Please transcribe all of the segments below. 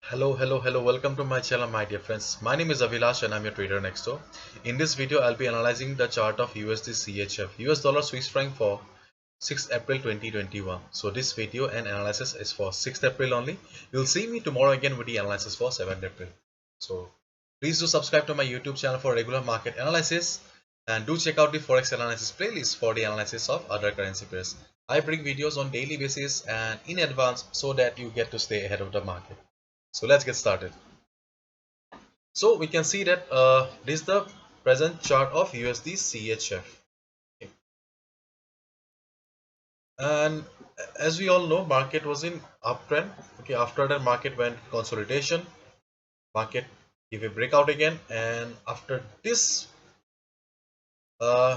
Hello. Welcome to my channel, my dear friends. My name is Avilash and I'm your trader next door. In this video, I'll be analyzing the chart of USD CHF, US dollar Swiss franc for 6th April 2021. So this video and analysis is for 6th April only. You'll see me tomorrow again with the analysis for 7th April. So please do subscribe to my YouTube channel for regular market analysis and do check out the Forex analysis playlist for the analysis of other currency pairs. I bring videos on daily basis and in advance so that you get to stay ahead of the market. So let's get started. So we can see that this is the present chart of USD CHF. Okay. And as we all know, market was in uptrend. Okay, after that market went consolidation, market gave a breakout again, and after this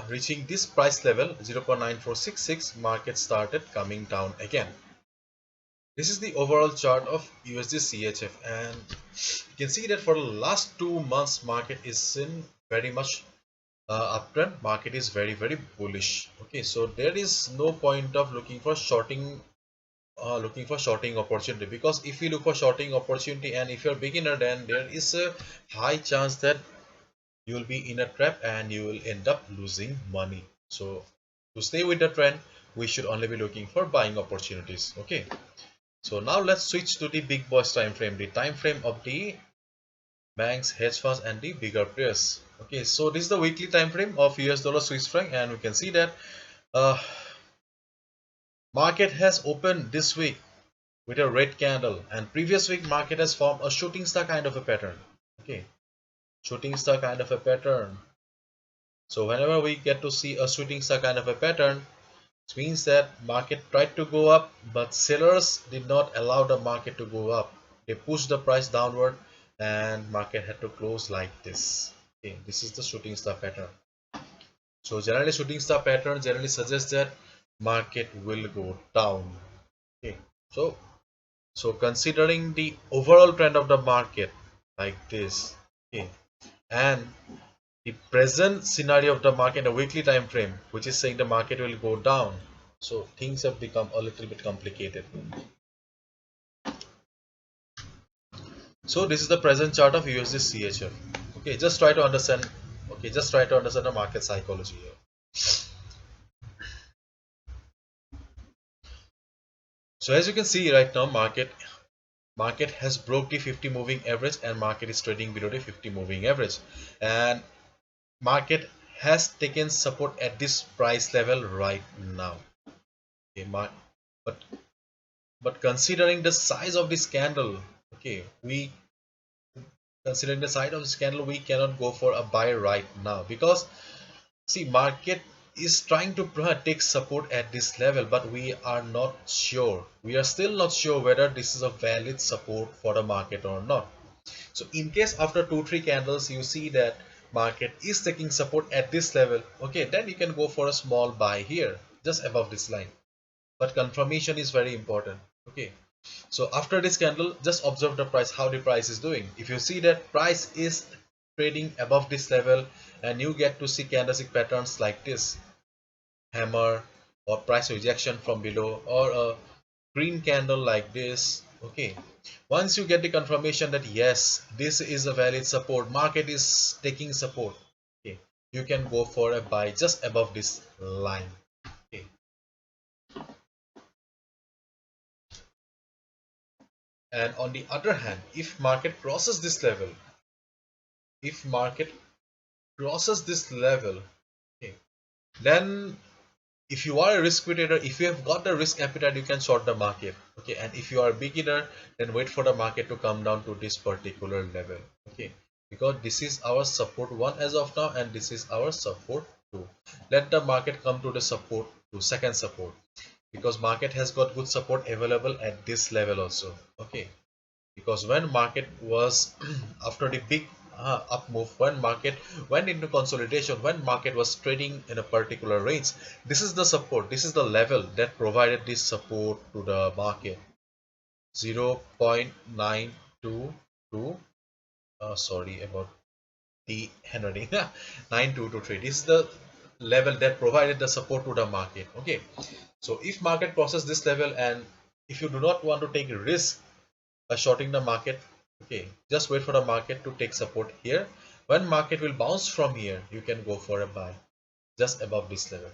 reaching this price level 0.9466, market started coming down again. This is the overall chart of USD CHF, and you can see that for the last 2 months market is in very much uptrend. Market is very bullish. Okay, so there is no point of looking for shorting opportunity, because if you look for shorting opportunity and if you're a beginner, then there is a high chance that you will be in a trap and you will end up losing money. So to stay with the trend, we should only be looking for buying opportunities. Okay, so now let's switch to the big boys time frame, the time frame of the banks, hedge funds, and the bigger players. Okay, so this is the weekly time frame of US dollar Swiss franc, and we can see that uh, market has opened this week with a red candle, and previous week market has formed a shooting star kind of a pattern. Okay, shooting star kind of a pattern. So whenever we get to see a shooting star kind of a pattern, it means that market tried to go up, but sellers did not allow the market to go up. They pushed the price downward, and market had to close like this. Okay, this is the shooting star pattern. So generally shooting star pattern generally suggests that market will go down. Okay, so considering the overall trend of the market like this, okay, and the present scenario of the market in a weekly time frame, which is saying the market will go down, so things have become a little bit complicated. So this is the present chart of USD CHF. Okay, just try to understand. Okay, just try to understand the market psychology here. So as you can see right now, market has broke the 50 moving average, and market is trading below the 50 moving average, and market has taken support at this price level right now. Okay, but considering the size of this candle, okay, we considering the size of this candle, we cannot go for a buy right now, because see, market is trying to take support at this level, but we are not sure. We are still not sure whether this is a valid support for the market or not. So in case after 2-3 candles you see that market is taking support at this level, okay, then you can go for a small buy here just above this line. But confirmation is very important. Okay, so after this candle, just observe the price, how the price is doing. If you see that price is trading above this level, and you get to see candlestick patterns like this, hammer or price rejection from below, or a green candle like this. Okay, once you get the confirmation that yes, this is a valid support, market is taking support, okay, you can go for a buy just above this line. Okay, and on the other hand, if market crosses this level, if market crosses this level, okay, then if you are a risk trader, if you have got the risk appetite, you can short the market. Okay, and if you are a beginner, then wait for the market to come down to this particular level. Okay, because this is our support 1 as of now, and this is our support 2. Let the market come to the support 2, second support, because market has got good support available at this level also. Okay, because when market was after the big up move, when market went into consolidation, when market was trading in a particular range, this is the support, this is the level that provided this support to the market. 0.922, sorry about the handwriting, 9223, this is the level that provided the support to the market. Okay, so if market crosses this level, and if you do not want to take a risk by shorting the market, Okay, just wait for the market to take support here. When market will bounce from here, you can go for a buy just above this level.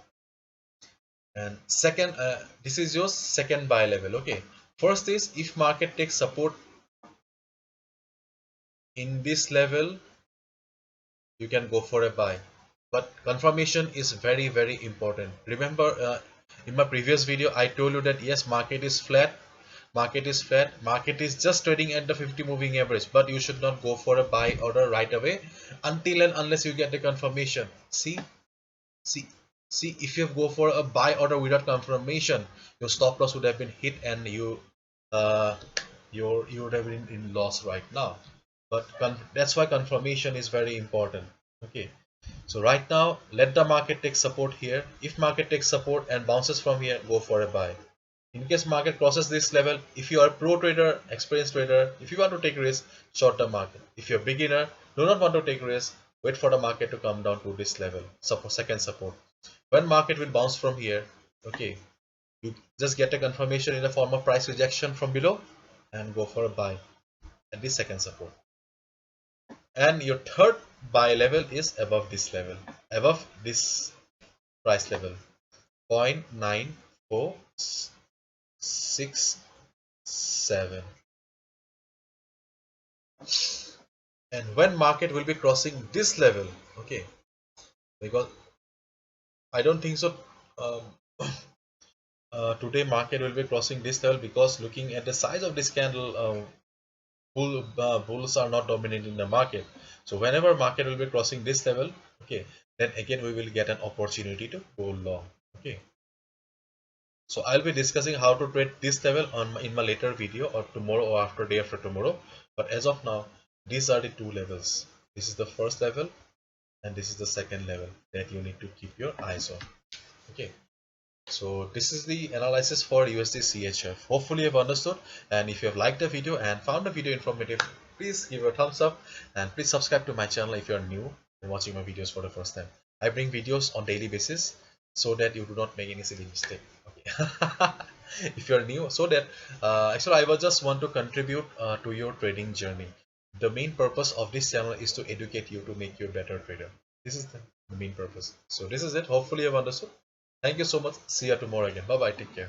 And second, this is your second buy level. Okay, first is if market takes support in this level, you can go for a buy, but confirmation is very important. Remember, in my previous video I told you that yes, market is flat, market is just trading at the 50 moving average, but you should not go for a buy order right away until and unless you get the confirmation. See see if you go for a buy order without confirmation, your stop loss would have been hit and uh, you would have been in loss right now. But that's why confirmation is very important. Okay, so right now let the market take support here. If market takes support and bounces from here, go for a buy. In case market crosses this level, if you are pro trader, experienced trader, if you want to take risk, short the market. If you're a beginner, do not want to take risk, wait for the market to come down to this level, support, second support. When market will bounce from here, okay, you just get a confirmation in the form of price rejection from below and go for a buy at the second support. And your third buy level is above this level, above this price level, 0.9467. And when market will be crossing this level, okay, because I don't think so, um, today market will be crossing this level, because looking at the size of this candle, bulls are not dominating the market. So whenever market will be crossing this level, okay, then again we will get an opportunity to go long. Okay, so I'll be discussing how to trade this level in my later video, or tomorrow or after day after tomorrow. But as of now, these are the two levels. This is the first level and this is the second level that you need to keep your eyes on. Okay, so this is the analysis for USD CHF. Hopefully you have understood, and if you have liked the video and found the video informative, please give a thumbs up and please subscribe to my channel if you are new and watching my videos for the first time. I bring videos on daily basis so that you do not make any silly mistake. Okay. If you are new, so that actually I will just want to contribute to your trading journey. The main purpose of this channel is to educate you to make you a better trader. This is the main purpose. So this is it. Hopefully you have understood. Thank you so much. See you tomorrow again. Bye bye. Take care.